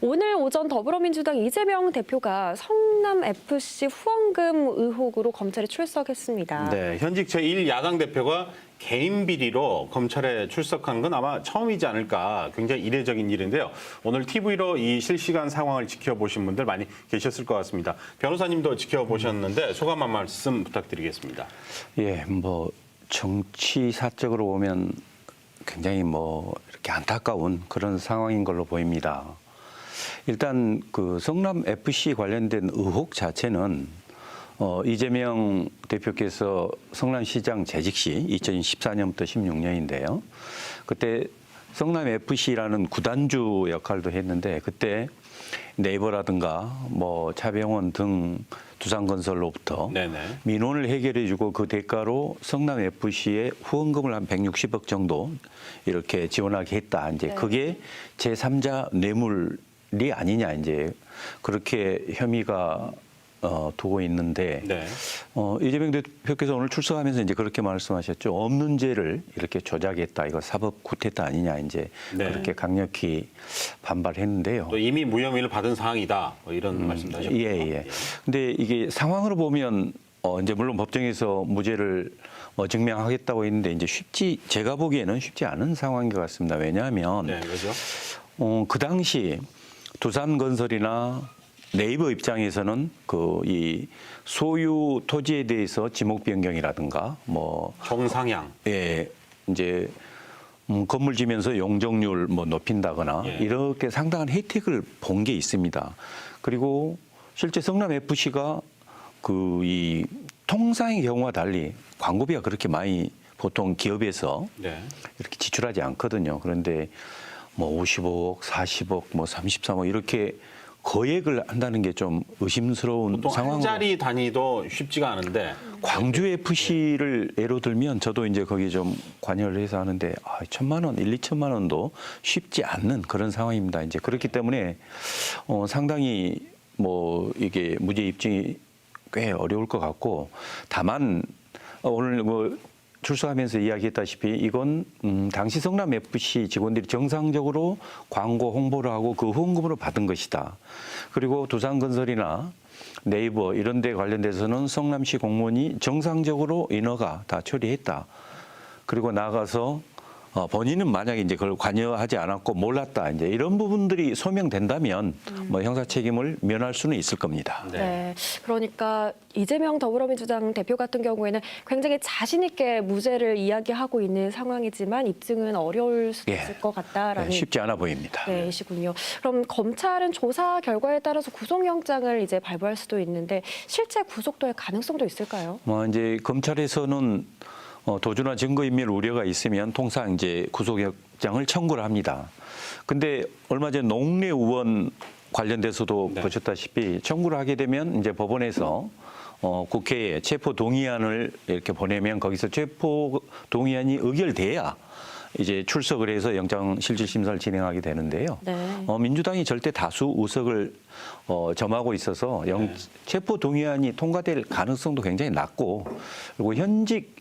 오늘 오전 더불어민주당 이재명 대표가 성남FC 후원금 의혹으로 검찰에 출석했습니다. 네, 현직 제1야당 대표가 개인 비리로 검찰에 출석한 건 아마 처음이지 않을까, 굉장히 이례적인 일인데요. 오늘 TV로 이 실시간 상황을 지켜보신 분들 많이 계셨을 것 같습니다. 변호사님도 지켜보셨는데 소감 한 말씀 부탁드리겠습니다. 예, 정치사적으로 보면 굉장히 이렇게 안타까운 그런 상황인 걸로 보입니다. 일단 그 성남 FC 관련된 의혹 자체는 이재명 대표께서 성남시장 재직 시 2014년부터 16년인데요. 그때 성남 FC라는 구단주 역할도 했는데 그때 네이버라든가 차병원 등 두산건설로부터 민원을 해결해주고 그 대가로 성남 FC에 후원금을 한 160억 정도 이렇게 지원하게 했다. 이제 그게 제3자 뇌물이 아니냐 이제 그렇게 혐의가 두고 있는데 이재명 대표께서 오늘 출석하면서 이제 그렇게 말씀하셨죠. 없는 죄를 이렇게 조작했다. 이거 사법 구태타 아니냐 이제 그렇게 강력히 반발했는데요. 또 이미 무혐의를 받은 상황이다. 이런 말씀도 하셨고요. 예. 근데 이게 상황으로 보면 이제 물론 법정에서 무죄를 증명하겠다고 했는데 이제 제가 보기에는 쉽지 않은 상황인 것 같습니다. 왜냐하면 왜죠? 그 당시 두산건설이나 네이버 입장에서는 이 소유 토지에 대해서 지목 변경이라든가 정상향, 이제 건물 지면서 용적률 높인다거나 이렇게 상당한 혜택을 본 게 있습니다. 그리고 실제 성남 FC가 이 통상의 경우와 달리 광고비가 그렇게 많이 보통 기업에서 이렇게 지출하지 않거든요. 그런데 55억, 40억, 33억 이렇게 거액을 한다는 게 좀 의심스러운 상황으로. 한 자리 단위도 쉽지가 않은데. 광주 FC를 예로 들면 저도 이제 거기 좀 관여를 해서 하는데 1,000만 원, 2천만 원도 쉽지 않는 그런 상황입니다. 이제 그렇기 때문에 상당히 이게 무죄 입증이 꽤 어려울 것 같고 다만 오늘 출석하면서 이야기했다시피 이건 당시 성남 FC 직원들이 정상적으로 광고 홍보를 하고 그 후원금으로 받은 것이다. 그리고 두산건설이나 네이버 이런 데 관련돼서는 성남시 공무원이 정상적으로 인허가 다 처리했다. 그리고 나가서 본인은 만약에 이제 그걸 관여하지 않았고 몰랐다. 이제 이런 부분들이 소명된다면 형사 책임을 면할 수는 있을 겁니다. 네. 그러니까 이재명 더불어민주당 대표 같은 경우에는 굉장히 자신 있게 무죄를 이야기하고 있는 상황이지만 입증은 어려울 수도 있을 것 같다라는. 쉽지 않아 보입니다. 네, 이시군요. 그럼 검찰은 조사 결과에 따라서 구속영장을 이제 발부할 수도 있는데 실제 구속될 가능성도 있을까요? 이제 검찰에서는 도주나 증거인멸 우려가 있으면 통상 이제 구속영장을 청구를 합니다. 근데 얼마 전 농내 의원 관련돼서도 보셨다시피 청구를 하게 되면 이제 법원에서 국회에 체포 동의안을 이렇게 보내면 거기서 체포 동의안이 의결돼야 이제 출석을 해서 영장 실질 심사를 진행하게 되는데요. 민주당이 절대 다수 의석을 점하고 있어서 체포 동의안이 통과될 가능성도 굉장히 낮고 그리고 현직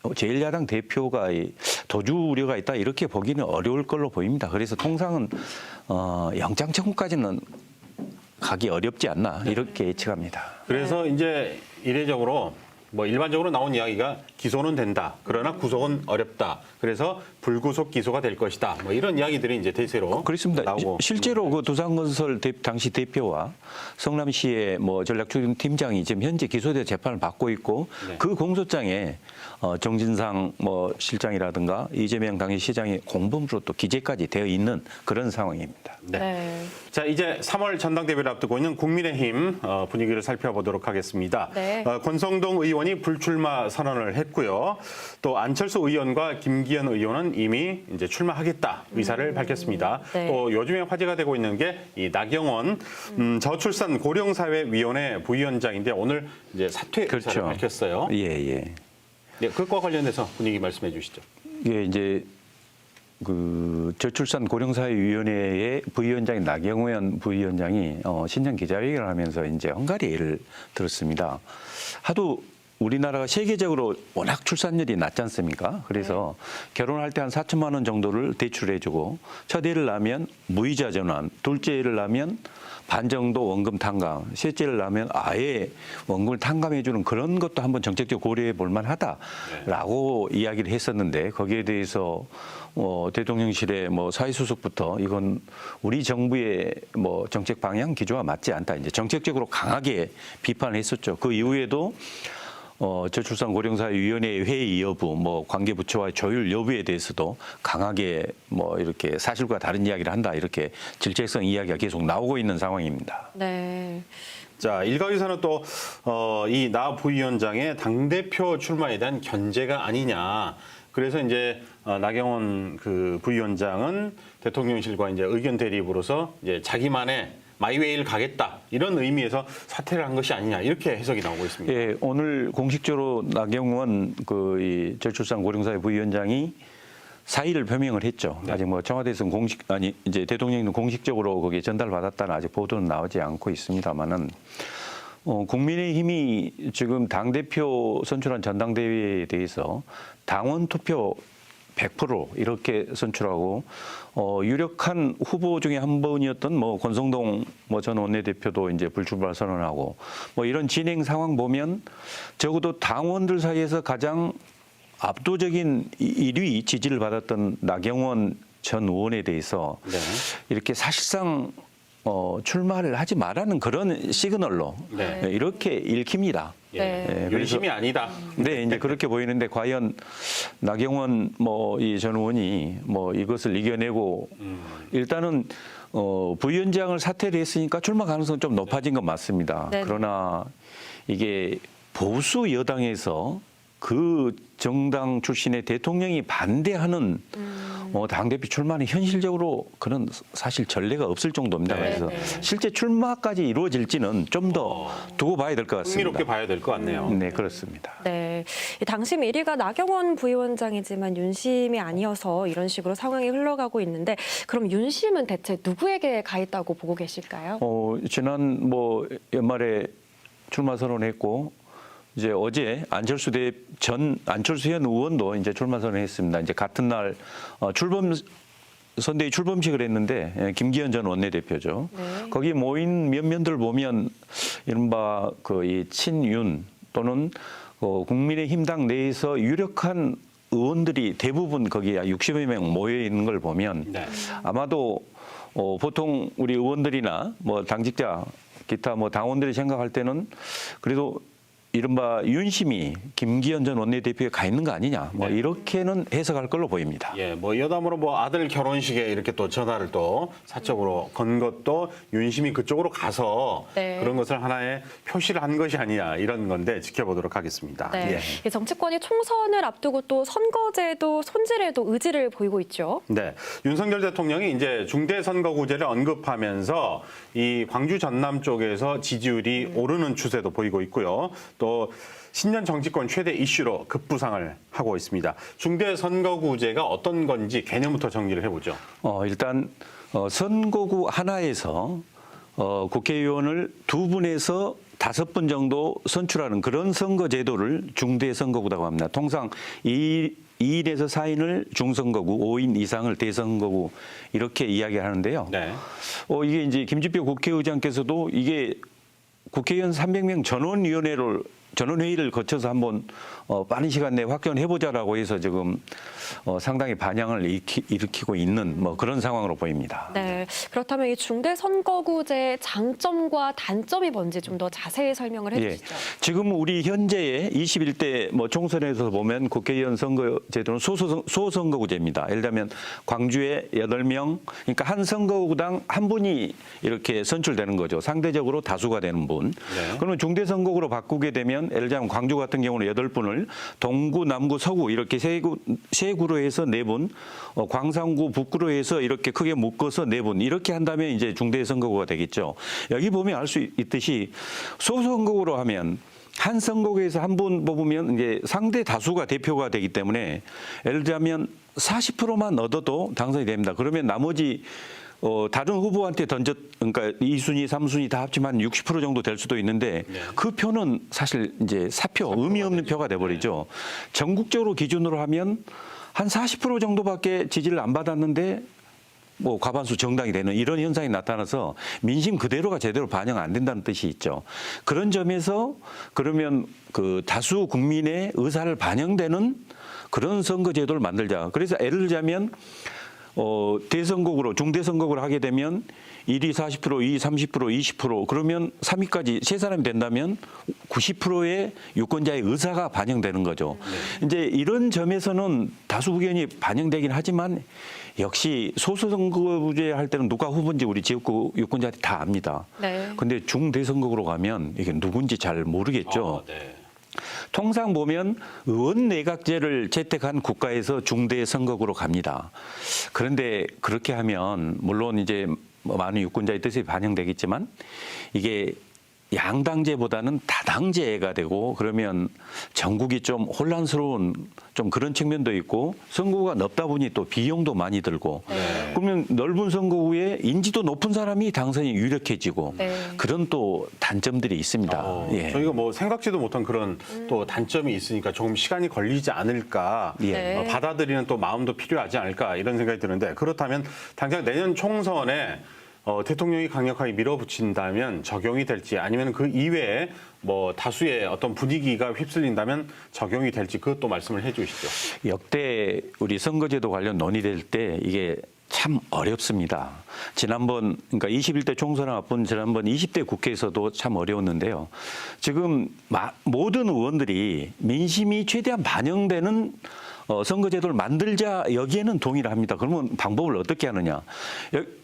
제1야당 대표가 도주 우려가 있다 이렇게 보기는 어려울 걸로 보입니다. 그래서 통상은 영장 청구까지는 가기 어렵지 않나 이렇게 예측합니다. 그래서 이제 이례적으로 일반적으로 나온 이야기가 기소는 된다. 그러나 구속은 어렵다. 그래서 불구속 기소가 될 것이다. 이런 이야기들이 이제 대세로 그렇습니다. 나오고. 실제로 그 두산건설 당시 대표와 성남시의 전략추진 팀장이 지금 현재 기소돼 재판을 받고 있고 그 공소장에 정진상 실장이라든가 이재명 당시 시장의 공범으로 또 기재까지 되어 있는 그런 상황입니다. 자, 이제 3월 전당대회를 앞두고 있는 국민의힘 분위기를 살펴보도록 하겠습니다. 권성동 의원이 불출마 선언을 했고요. 또 안철수 의원과 김기현 의원은 이미 이제 출마하겠다 의사를 밝혔습니다. 또 요즘에 화제가 되고 있는 게 이 나경원 저출산 고령사회위원회 부위원장인데 오늘 이제 사퇴 의사를 밝혔어요. 네, 그것과 관련해서 분위기 말씀해 주시죠. 이제 그 저출산 고령사회위원회의 부위원장인 나경원 부위원장이 신년 기자회견을 하면서 이제 헝가리 예를 들었습니다. 하도 우리나라가 세계적으로 워낙 출산율이 낮지 않습니까? 그래서 결혼할 때 한 4천만 원 정도를 대출해주고 첫 애를 낳으면 무이자 전환, 둘째 애를 낳으면 반 정도 원금 탕감, 셋째를 낳으면 아예 원금을 탕감해주는 그런 것도 한번 정책적으로 고려해 볼 만하다라고 이야기를 했었는데 거기에 대해서 대통령실의 사회수석부터 이건 우리 정부의 정책 방향 기조와 맞지 않다. 이제 정책적으로 강하게 비판을 했었죠. 그 이후에도 저출산 고령사회위원회 회의 여부, 관계부처와의 조율 여부에 대해서도 강하게 이렇게 사실과 다른 이야기를 한다 이렇게 질책성 이야기가 계속 나오고 있는 상황입니다. 네. 자, 일각에서는 또 이 나 부위원장의 당대표 출마에 대한 견제가 아니냐. 그래서 이제 나경원 그 부위원장은 대통령실과 이제 의견 대립으로서 이제 자기만의 마이웨이를 가겠다 이런 의미에서 사퇴를 한 것이 아니냐 이렇게 해석이 나오고 있습니다. 예, 오늘 공식적으로 나경원 이 저출산 고령사회 부위원장이 사의를 표명을 했죠. 네. 아직 청와대에서는 이제 대통령이 공식적으로 거기에 전달받았다는 아직 보도는 나오지 않고 있습니다만은 국민의힘이 지금 당대표 선출한 전당대회에 대해서 당원 투표 100% 이렇게 선출하고 유력한 후보 중에 한 분이었던 권성동 전 원내대표도 이제 불출마 선언하고 이런 진행 상황 보면 적어도 당원들 사이에서 가장 압도적인 1위 지지를 받았던 나경원 전 의원에 대해서 네. 이렇게 사실상 출마를 하지 말라는 그런 시그널로 네. 이렇게 읽힙니다. 네. 윤심이 아니다. 네, 이제 그렇게 보이는데 과연 나경원 이 전 의원이 이것을 이겨내고 일단은 부위원장을 사퇴를 했으니까 출마 가능성은 좀 높아진 건 맞습니다. 네네. 그러나 이게 보수 여당에서 그 정당 출신의 대통령이 반대하는 당대표 출마는 현실적으로 그런 사실 전례가 없을 정도입니다. 네. 그래서 네. 실제 출마까지 이루어질지는 좀 더 두고 봐야 될 것 같습니다. 흥미롭게 봐야 될 것 같네요. 네, 그렇습니다. 네. 이 당심 1위가 나경원 부위원장이지만 윤심이 아니어서 이런 식으로 상황이 흘러가고 있는데 그럼 윤심은 대체 누구에게 가 있다고 보고 계실까요? 지난 연말에 출마 선언했고 이제 어제 안철수 현 의원도 이제 출마 선언했습니다. 이제 같은 날 선대위 출범식을 했는데 김기현 전 원내대표죠. 네. 거기 모인 면면들 보면 이른바 이 친윤 또는 국민의힘당 내에서 유력한 의원들이 대부분 거기에 60여 명 모여 있는 걸 보면 네. 아마도 보통 우리 의원들이나 당직자 기타 당원들이 생각할 때는 그래도 이른바 윤심이 김기현 전 원내대표에 가 있는 거 아니냐 네. 이렇게는 해석할 걸로 보입니다. 예, 여담으로 아들 결혼식에 이렇게 또 전화를 또 사적으로 건 것도 윤심이 그쪽으로 가서 네. 그런 것을 하나의 표시를 한 것이 아니냐 이런 건데 지켜보도록 하겠습니다. 네. 예. 이 정치권이 총선을 앞두고 또 선거제도 손질에도 의지를 보이고 있죠. 네, 윤석열 대통령이 이제 중대선거구제를 언급하면서 이 광주 전남 쪽에서 지지율이 오르는 추세도 보이고 있고요. 또 신년 정치권 최대 이슈로 급부상을 하고 있습니다. 중대선거구제가 어떤 건지 개념부터 정리를 해보죠. 일단 선거구 하나에서 국회의원을 2분에서 5분 정도 선출하는 그런 선거제도를 중대선거구라고 합니다. 통상 2인에서 4인을 중선거구, 5인 이상을 대선거구 이렇게 이야기하는데요. 네. 이게 이제 김진표 국회의장께서도 이게 국회의원 300명 전원회의를 거쳐서 한번 빠른 시간 내에 확정해보자라고 해서 지금 상당히 반향을 일으키고 있는 그런 상황으로 보입니다. 네. 그렇다면 이 중대선거구제의 장점과 단점이 뭔지 좀 더 자세히 설명을 해주시죠. 지금 우리 현재의 21대 총선에서 보면 국회의원 선거제도는 소선거구제입니다. 예를 들면 광주에 8명, 그러니까 한 선거구당 한 분이 이렇게 선출되는 거죠. 상대적으로 다수가 되는 분. 네. 그러면 중대선거구로 바꾸게 되면 예를 들면 광주 같은 경우는 8분을 동구, 남구, 서구 이렇게 세 구로 해서 4분, 광산구, 북구로 해서 이렇게 크게 묶어서 4분 이렇게 한다면 이제 중대선거구가 되겠죠. 여기 보면 알 수 있듯이 소선거구로 하면 한 선거구에서 한 분 뽑으면 이제 상대 다수가 대표가 되기 때문에 예를 들면 40%만 얻어도 당선이 됩니다. 그러면 나머지 다른 후보한테 그러니까 2순위, 3순위 다 합치면 60% 정도 될 수도 있는데 네. 그 표는 사실 이제 사표, 의미 없는 표가 돼버리죠. 전국적으로 기준으로 하면 한 40% 정도밖에 지지를 안 받았는데 뭐 과반수 정당이 되는 이런 현상이 나타나서 민심 그대로가 제대로 반영 안 된다는 뜻이 있죠. 그런 점에서 그러면 그 다수 국민의 의사를 반영되는 그런 선거제도를 만들자. 그래서 예를 들자면 대선거구로 중대선거구로 하게 되면 1위 40%, 2위 30%, 20% 그러면 3위까지 세 사람이 된다면 90%의 유권자의 의사가 반영되는 거죠. 이제 이런 점에서는 다수 의견이 반영되긴 하지만 역시 소수선거구제 할 때는 누가 후보인지 우리 지역구 유권자들이 다 압니다. 네. 근데 중대선거구로 가면 이게 누군지 잘 모르겠죠. 네. 통상 보면 의원 내각제를 채택한 국가에서 중대 선거구로 갑니다. 그런데 그렇게 하면 물론 이제 많은 유권자의 뜻이 반영되겠지만 이게 양당제보다는 다당제가 되고 그러면 전국이 좀 혼란스러운 좀 그런 측면도 있고 선거구가 넓다 보니 또 비용도 많이 들고 네. 그러면 넓은 선거구에 인지도 높은 사람이 당선이 유력해지고 네. 그런 또 단점들이 있습니다. 예. 저희가 뭐 생각지도 못한 그런 또 단점이 있으니까 조금 시간이 걸리지 않을까, 예. 네. 받아들이는 또 마음도 필요하지 않을까 이런 생각이 드는데 그렇다면 당장 내년 총선에 대통령이 강력하게 밀어붙인다면 적용이 될지 아니면 그 이외에 뭐 다수의 어떤 분위기가 휩쓸린다면 적용이 될지 그것도 말씀을 해 주시죠. 역대 우리 선거제도 관련 논의될 때 이게 참 어렵습니다. 지난번 그러니까 21대 총선을 앞둔 지난번 20대 국회에서도 참 어려웠는데요. 지금 모든 의원들이 민심이 최대한 반영되는 선거제도를 만들자 여기에는 동의를 합니다. 그러면 방법을 어떻게 하느냐.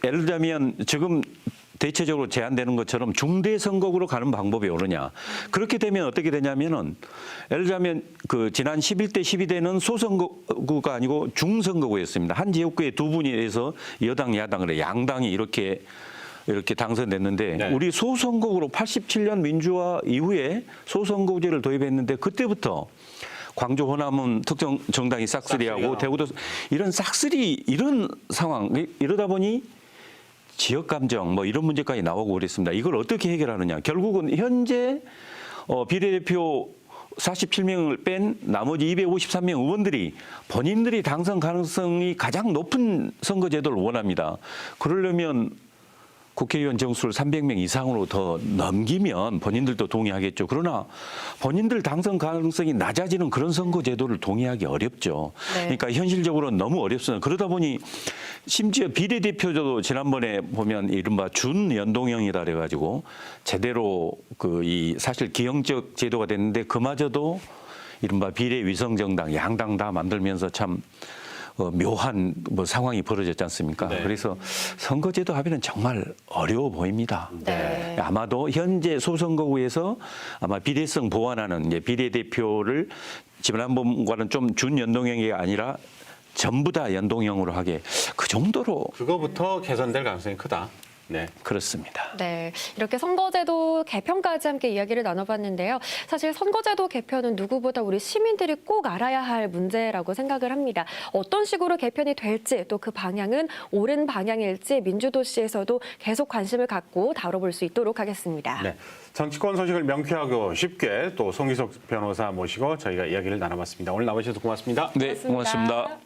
예를 들자면 지금 대체적으로 제한되는 것처럼 중대선거구로 가는 방법이 옳으냐. 그렇게 되면 어떻게 되냐면은 예를 들자면 그 지난 11대, 12대는 소선거구가 아니고 중선거구였습니다. 한 지역구에 두 분이서 여당, 야당, 양당이 이렇게 당선됐는데 네. 우리 소선거구로 87년 민주화 이후에 소선거구제를 도입했는데 그때부터 광주 호남은 특정 정당이 싹쓸이하고 대구도 이런 싹쓸이 이런 상황 이러다 보니 지역 감정 뭐 이런 문제까지 나오고 그랬습니다. 이걸 어떻게 해결하느냐. 결국은 현재 비례대표 47명을 뺀 나머지 253명 의원들이 본인들이 당선 가능성이 가장 높은 선거제도를 원합니다. 그러려면 국회의원 정수를 300명 이상으로 더 넘기면 본인들도 동의하겠죠. 그러나 본인들 당선 가능성이 낮아지는 그런 선거제도를 동의하기 어렵죠. 네. 그러니까 현실적으로는 너무 어렵습니다. 그러다 보니 심지어 비례대표도 지난번에 보면 이른바 준연동형이다 그래가지고 제대로 사실 기형적 제도가 됐는데 그마저도 이른바 비례위성정당 양당 다 만들면서 참 묘한 상황이 벌어졌지 않습니까? 네. 그래서 선거제도 합의는 정말 어려워 보입니다. 네. 아마도 현재 소선거구에서 아마 비례성 보완하는 이제 비례대표를 지난번과는 좀 준연동형이 아니라 전부 다 연동형으로 하게 그 정도로 그거부터 개선될 가능성이 크다. 네. 그렇습니다. 네, 이렇게 선거제도 개편까지 함께 이야기를 나눠봤는데요. 사실 선거제도 개편은 누구보다 우리 시민들이 꼭 알아야 할 문제라고 생각을 합니다. 어떤 식으로 개편이 될지 또 그 방향은 옳은 방향일지 민주도시에서도 계속 관심을 갖고 다뤄볼 수 있도록 하겠습니다. 네. 정치권 소식을 명쾌하고 쉽게 또 송기석 변호사 모시고 저희가 이야기를 나눠봤습니다. 오늘 나와주셔서 고맙습니다. 네, 고맙습니다.